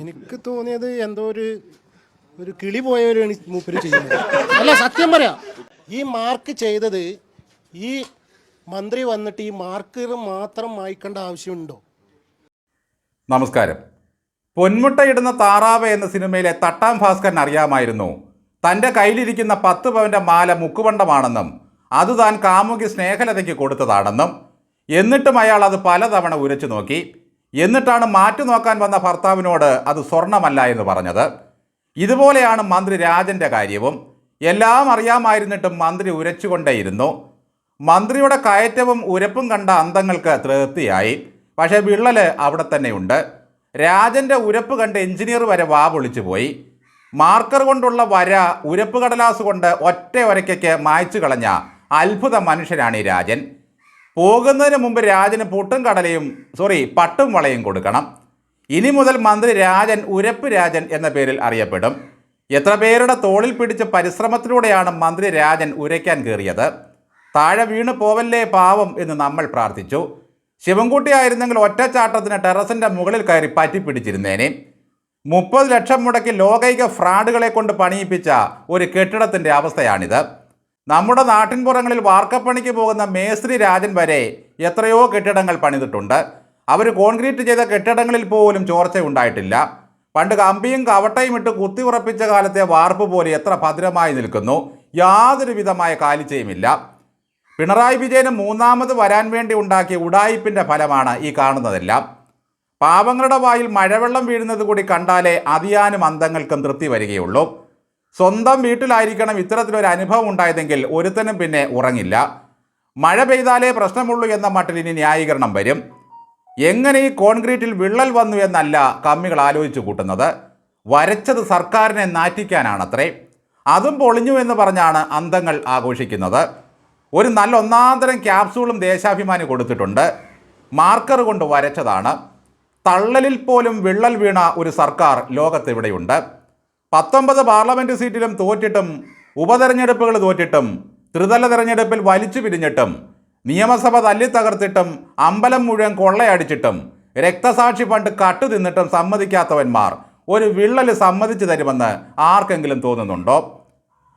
എനിക്ക് തോന്നിയത് എന്തോ ഒരു കിളി പോയവരാണ് മൂപ്പര് ചെയ്യുന്നത്. അല്ല, സത്യം പറയാം, ഈ മാർക്ക് ചെയ്തത് ഈ മന്ത്രി വന്നിട്ട് ഈ മാർക്കർ മാത്രം വായിക്കേണ്ട ആവശ്യമുണ്ടോ? നമസ്കാരം. പൊന്മുട്ടയിടുന്ന താറാവ് എന്ന സിനിമയിലെ തട്ടാം ഭാസ്കരൻ അറിയാമായിരുന്നു തൻ്റെ കയ്യിലിരിക്കുന്ന 10 പവൻ്റെ മാല മുക്കുവണ്ടമാണെന്നും അത് താൻ കാമുകി സ്നേഹലതയ്ക്ക് കൊടുത്തതാണെന്നും. എന്നിട്ടും അയാൾ അത് പലതവണ ഉരച്ചു നോക്കി. എന്നിട്ടാണ് മാറ്റു നോക്കാൻ വന്ന ഭർത്താവിനോട് അത് സ്വർണ്ണമല്ല എന്ന് പറഞ്ഞത്. ഇതുപോലെയാണ് മന്ത്രി രാജൻ്റെ കാര്യവും. എല്ലാം അറിയാമായിരുന്നിട്ടും മന്ത്രി ഉരച്ചുകൊണ്ടേയിരുന്നു. മന്ത്രിയുടെ കയറ്റവും ഉരപ്പും കണ്ട അന്തങ്ങൾക്ക് തൃപ്തിയായി. പക്ഷേ വിള്ളല് അവിടെ തന്നെയുണ്ട്. രാജൻ്റെ ഉരപ്പ് കണ്ട് എഞ്ചിനീയർ വരെ വാ പൊളിച്ചു പോയി. മാർക്കർ കൊണ്ടുള്ള വര ഉരപ്പ് കടലാസ് കൊണ്ട് ഒറ്റ ഒരയ്ക്കയ്ക്ക് മായ്ച്ചു കളഞ്ഞ അത്ഭുത മനുഷ്യനാണ് ഈ രാജൻ. പോകുന്നതിന് മുമ്പ് രാജന് പട്ടും വളയും കൊടുക്കണം. ഇനി മുതൽ മന്ത്രി രാജൻ ഉരപ്പ് രാജൻ എന്ന പേരിൽ അറിയപ്പെടും. എത്ര പേരുടെ തോളിൽ പിടിച്ച പരിശ്രമത്തിലൂടെയാണ് മന്ത്രി രാജൻ ഉരയ്ക്കാൻ കയറിയത്. താഴെ വീണ് പോവല്ലേ പാവം എന്ന് നമ്മൾ പ്രാർത്ഥിച്ചു. ശിവൻകുട്ടി ആയിരുന്നെങ്കിൽ ഒറ്റച്ചാട്ടത്തിന് ടെറസിൻ്റെ മുകളിൽ കയറി പറ്റിപ്പിടിച്ചിരുന്നേനെ. 30 ലക്ഷം മുടക്കി ലോകൈക ഫ്രാഡുകളെ കൊണ്ട് പണിയിപ്പിച്ച ഒരു കെട്ടിടത്തിൻ്റെ അവസ്ഥയാണിത്. നമ്മുടെ നാട്ടിൻപുറങ്ങളിൽ വാർക്കപ്പണിക്ക് പോകുന്ന മേസ്ത്രി രാജൻ വരെ എത്രയോ കെട്ടിടങ്ങൾ പണിതിട്ടുണ്ട്. അവർ കോൺക്രീറ്റ് ചെയ്ത കെട്ടിടങ്ങളിൽ പോലും ചോർച്ചയുണ്ടായിട്ടില്ല. പണ്ട് കമ്പിയും കവട്ടയും ഇട്ട് കുത്തി ഉറപ്പിച്ച കാലത്തെ വാർപ്പ് പോലെ എത്ര ഭദ്രമായി നിൽക്കുന്നു. യാതൊരു വിധമായ കാലിച്ചയുമില്ല. പിണറായി വിജയന് മൂന്നാമത് വരാൻ വേണ്ടി ഉണ്ടാക്കിയ ഉഡായിപ്പിൻ്റെ ഫലമാണ് ഈ കാണുന്നതെല്ലാം. പാവങ്ങളുടെ വായിൽ മഴവെള്ളം വീഴുന്നത് കൂടി കണ്ടാലേ അതിയാനും അന്തങ്ങൾക്കും തൃപ്തി വരികയുള്ളൂ. സ്വന്തം വീട്ടിലായിരിക്കണം ഇത്തരത്തിലൊരു അനുഭവം ഉണ്ടായതെങ്കിൽ ഒരുത്തനും പിന്നെ ഉറങ്ങില്ല. മഴ പെയ്താലേ പ്രശ്നമുള്ളൂ എന്ന മട്ടിൽ ഇനി ന്യായീകരണം വരും. എങ്ങനെ ഈ കോൺക്രീറ്റിൽ വിള്ളൽ വന്നു എന്നല്ല കമ്മികൾ ആലോചിച്ചു കൂട്ടുന്നത്. വരച്ചത് സർക്കാരിനെ നാറ്റിക്കാനാണത്രേ. അതും പൊളിഞ്ഞു എന്ന് പറഞ്ഞാണ് അന്തങ്ങൾ ആഘോഷിക്കുന്നത്. ഒരു നല്ല ഒന്നാന്തരം ക്യാപ്സൂളും ദേശാഭിമാനി കൊടുത്തിട്ടുണ്ട്. മാർക്കർ കൊണ്ട് വരച്ചതാണ്. തള്ളലിൽ പോലും വിള്ളൽ വീണ ഒരു സർക്കാർ ലോകത്തെവിടെയുണ്ട്? 19 പാർലമെൻറ്റ് സീറ്റിലും തോറ്റിട്ടും ഉപതെരഞ്ഞെടുപ്പുകൾ തോറ്റിട്ടും ത്രിതല തെരഞ്ഞെടുപ്പിൽ വലിച്ചു പിരിഞ്ഞിട്ടും നിയമസഭ തല്ലിത്തകർത്തിട്ടും അമ്പലം മുഴുവൻ കൊള്ളയടിച്ചിട്ടും രക്തസാക്ഷി ഫണ്ട് കട്ടു തിന്നിട്ടും സമ്മതിക്കാത്തവന്മാർ ഒരു വിള്ളൽ സമ്മതിച്ചു തരുമെന്ന് ആർക്കെങ്കിലും തോന്നുന്നുണ്ടോ?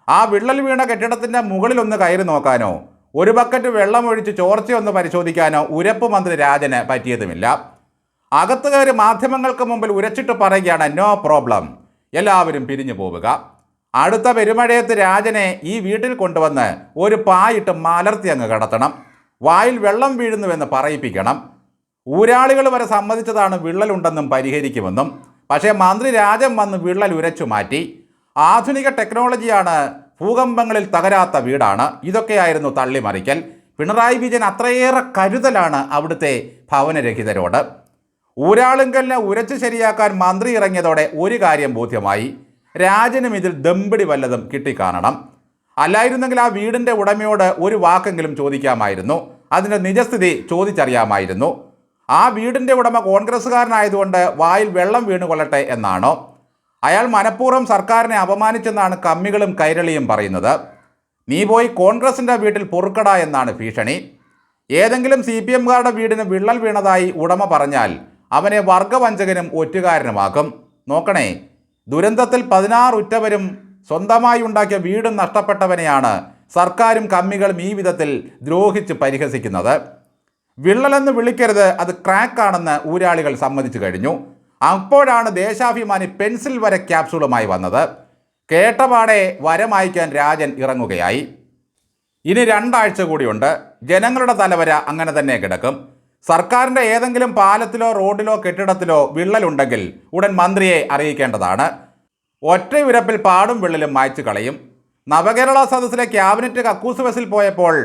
ആ വിള്ളൽ വീണ കെട്ടിടത്തിൻ്റെ മുകളിലൊന്ന് കയറി നോക്കാനോ ഒരു ബക്കറ്റ് വെള്ളമൊഴിച്ച് ചോർച്ചയൊന്ന് പരിശോധിക്കാനോ ഉരപ്പ് മന്ത്രി രാജന് പറ്റിയതുമില്ല. അകത്ത് കയറി മാധ്യമങ്ങൾക്ക് മുമ്പിൽ ഉരച്ചിട്ട് പറയുകയാണ് നോ പ്രോബ്ലം, എല്ലാവരും പിരിഞ്ഞു പോവുക. അടുത്ത പെരുമഴയത്ത് രാജനെ ഈ വീട്ടിൽ കൊണ്ടുവന്ന് ഒരു പായിട്ട് മലർത്തി അങ്ങ് കിടത്തണം. വായിൽ വെള്ളം വീഴുന്നുവെന്ന് പറയിപ്പിക്കണം. ഊരാളികൾ വരെ സമ്മതിച്ചതാണ് വിള്ളലുണ്ടെന്നും പരിഹരിക്കുമെന്നും. പക്ഷേ മന്ത്രി രാജൻ വന്ന് വിള്ളൽ ഉരച്ചു മാറ്റി. ആധുനിക ടെക്നോളജിയാണ്, ഭൂകമ്പങ്ങളിൽ തകരാത്ത വീടാണ്. ഇതൊക്കെയായിരുന്നു തള്ളിമറിക്കൽ. പിണറായി വിജയൻ അത്രയേറെ കരുതലാണ് അവിടുത്തെ ഭവനരഹിതരോട്. ഊരാളുങ്കലിനെ ഉരച്ച് ശരിയാക്കാൻ മന്ത്രി ഇറങ്ങിയതോടെ ഒരു കാര്യം ബോധ്യമായി, രാജനും ഇതിൽ ദമ്പിടി വല്ലതും കിട്ടിക്കാണണം. അല്ലായിരുന്നെങ്കിൽ ആ വീടിൻ്റെ ഉടമയോട് ഒരു വാക്കെങ്കിലും ചോദിക്കാമായിരുന്നു. അതിൻ്റെ നിജസ്ഥിതി ചോദിച്ചറിയാമായിരുന്നു. ആ വീടിൻ്റെ ഉടമ കോൺഗ്രസ്സുകാരനായതുകൊണ്ട് വായിൽ വെള്ളം വീണുകൊള്ളട്ടെ എന്നാണോ? അയാൾ മനഃപൂർവ്വം സർക്കാരിനെ അപമാനിച്ചെന്നാണ് കമ്മികളും കൈരളിയും പറയുന്നത്. നീ പോയി കോൺഗ്രസിൻ്റെ വീട്ടിൽ പൊറുക്കട എന്നാണ് ഭീഷണി. ഏതെങ്കിലും CPMകാരുടെ വീടിന് വിള്ളൽ വീണതായി ഉടമ പറഞ്ഞാൽ അവനെ വർഗവഞ്ചകനും ഒറ്റുകാരനുമാക്കും. നോക്കണേ, ദുരന്തത്തിൽ 16 ഉറ്റവരും സ്വന്തമായി ഉണ്ടാക്കിയ വീടും നഷ്ടപ്പെട്ടവനെയാണ് സർക്കാരും കമ്മികളും ഈ വിധത്തിൽ ദ്രോഹിച്ച് പരിഹസിക്കുന്നത്. വിള്ളലെന്ന് വിളിക്കരുത്, അത് ക്രാക്കാണെന്ന് ഊരാളികൾ സമ്മതിച്ചു കഴിഞ്ഞു. അപ്പോഴാണ് ദേശാഭിമാനി പെൻസിൽ വര ക്യാപ്സൂളുമായി വന്നത്. കേട്ടപാടെ വരമായിക്കാൻ രാജൻ ഇറങ്ങുകയായി. ഇനി 2 ആഴ്ച കൂടിയുണ്ട്. ജനങ്ങളുടെ തലവര അങ്ങനെ തന്നെ കിടക്കും. സർക്കാരിൻ്റെ ഏതെങ്കിലും പാലത്തിലോ റോഡിലോ കെട്ടിടത്തിലോ വിള്ളലുണ്ടെങ്കിൽ ഉടൻ മന്ത്രിയെ അറിയിക്കേണ്ടതാണ്. ഒറ്റയുരപ്പിൽ പാടും വിള്ളലും മായ്ച്ചു കളയും. നവകേരള സദസ്സിലെ ക്യാബിനറ്റ് കക്കൂസ് ബസിൽ പോയപ്പോൾ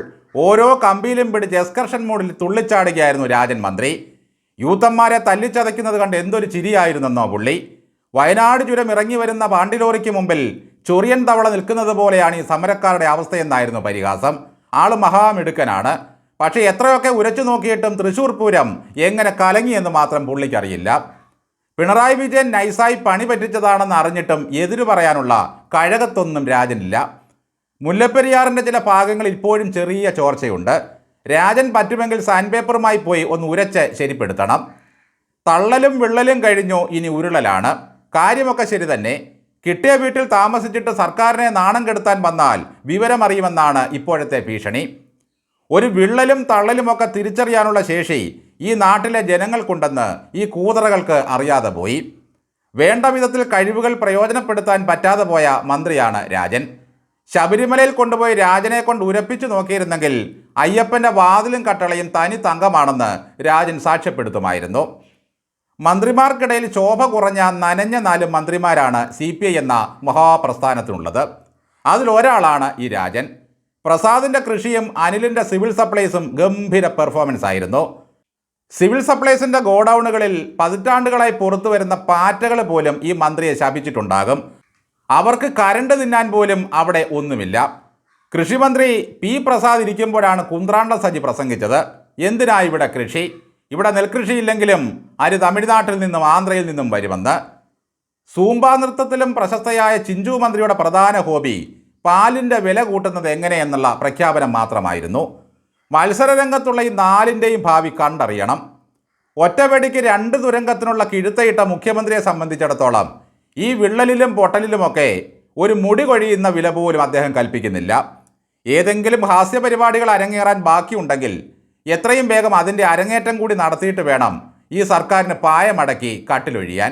ഓരോ കമ്പിയിലും പിടിച്ച് എക്സ്കർഷൻ മോഡിൽ തുള്ളിച്ചാടുകയായിരുന്നു രാജൻ മന്ത്രി. യൂത്തന്മാരെ തല്ലിച്ചതയ്ക്കുന്നത് കണ്ട് എന്തൊരു ചിരിയായിരുന്നെന്നോ പുള്ളി. വയനാട് ചുരം ഇറങ്ങി വരുന്ന പാണ്ടിലോറിക്ക് മുമ്പിൽ ചൊറിയൻ തവള നിൽക്കുന്നത് പോലെയാണ് ഈ സമരക്കാരുടെ അവസ്ഥയെന്നായിരുന്നു പരിഹാസം. ആള് മഹാമിടുക്കനാണ്. പക്ഷേ എത്രയൊക്കെ ഉരച്ചു നോക്കിയിട്ടും തൃശ്ശൂർ പൂരം എങ്ങനെ കലങ്ങിയെന്ന് മാത്രം പുള്ളിക്കറിയില്ല. പിണറായി വിജയൻ നൈസായി പണി പറ്റിച്ചതാണെന്ന് അറിഞ്ഞിട്ടും എതിരു പറയാനുള്ള കഴകത്തൊന്നും രാജനില്ല. മുല്ലപ്പെരിയാറിൻ്റെ ചില ഭാഗങ്ങളിൽ ഇപ്പോഴും ചെറിയ ചോർച്ചയുണ്ട്. രാജൻ പറ്റുമെങ്കിൽ സാൻഡ് പേപ്പറുമായി പോയി ഒന്ന് ഉരച്ച് ശരിപ്പെടുത്തണം. തള്ളലും വിള്ളലും കഴിഞ്ഞു, ഇനി ഉരുളലാണ്. കാര്യമൊക്കെ ശരി തന്നെ. കിട്ടിയ വീട്ടിൽ താമസിച്ചിട്ട് സർക്കാരിനെ നാണം കെടുത്താൻ വന്നാൽ വിവരമറിയുമെന്നാണ് ഇപ്പോഴത്തെ ഭീഷണി. ഒരു വിള്ളലും തള്ളലുമൊക്കെ തിരിച്ചറിയാനുള്ള ശേഷി ഈ നാട്ടിലെ ജനങ്ങൾക്കുണ്ടെന്ന് ഈ കൂതറകൾക്ക് അറിയാതെ പോയി. വേണ്ട വിധത്തിൽ കഴിവുകൾ പ്രയോജനപ്പെടുത്താൻ പറ്റാതെ പോയ മന്ത്രിയാണ് രാജൻ. ശബരിമലയിൽ കൊണ്ടുപോയി രാജനെ കൊണ്ട് ഉരപ്പിച്ചു നോക്കിയിരുന്നെങ്കിൽ അയ്യപ്പൻ്റെ വാതിലും കട്ടളയും തനി തങ്കമാണെന്ന് രാജൻ സാക്ഷ്യപ്പെടുത്തുമായിരുന്നു. മന്ത്രിമാർക്കിടയിൽ ശോഭ കുറഞ്ഞ നനഞ്ഞ 4 മന്ത്രിമാരാണ് CPI എന്ന മഹാപ്രസ്ഥാനത്തിനുള്ളത്. അതിലൊരാളാണ് ഈ രാജൻ. പ്രസാദിൻ്റെ കൃഷിയും അനിലിൻ്റെ സിവിൽ സപ്ലൈസും ഗംഭീര പെർഫോമൻസ് ആയിരുന്നു. സിവിൽ സപ്ലൈസിൻ്റെ ഗോഡൗണുകളിൽ പതിറ്റാണ്ടുകളായി പുറത്തു വരുന്ന പാറ്റകൾ പോലും ഈ മന്ത്രിയെ ശപിച്ചിട്ടുണ്ടാകും. അവർക്ക് കരണ്ട് തിന്നാൻ പോലും അവിടെ ഒന്നുമില്ല. കൃഷിമന്ത്രി P. പ്രസാദ് ഇരിക്കുമ്പോഴാണ് കുന്ത്രാണ്ട സജി പ്രസംഗിച്ചത്. എന്തിനാ ഇവിടെ കൃഷി? ഇവിടെ നെൽകൃഷിയില്ലെങ്കിലും അരി തമിഴ്നാട്ടിൽ നിന്നും ആന്ധ്രയിൽ നിന്നും വരുമെന്ന്. സൂംബ നൃത്തത്തിലും പ്രശസ്തയായ ചിഞ്ചു മന്ത്രിയുടെ പ്രധാന ഹോബി പാലിൻ്റെ വില കൂട്ടുന്നത് എങ്ങനെയെന്നുള്ള പ്രഖ്യാപനം മാത്രമായിരുന്നു. മത്സരരംഗത്തുള്ള ഈ 4ൻ്റെയും ഭാവി കണ്ടറിയണം. ഒറ്റവെടിക്ക് 2 തുരങ്കത്തിനുള്ള കിഴുത്തയിട്ട മുഖ്യമന്ത്രിയെ സംബന്ധിച്ചിടത്തോളം ഈ വിള്ളലിലും പൊട്ടലിലുമൊക്കെ ഒരു മുടി കൊഴിയുന്ന വില പോലും അദ്ദേഹം കൽപ്പിക്കുന്നില്ല. ഏതെങ്കിലും ഹാസ്യപരിപാടികൾ അരങ്ങേറാൻ ബാക്കിയുണ്ടെങ്കിൽ എത്രയും വേഗം അതിൻ്റെ അരങ്ങേറ്റം കൂടി നടത്തിയിട്ട് വേണം ഈ സർക്കാരിന് പായമടക്കി കട്ടിലൊഴിയാൻ.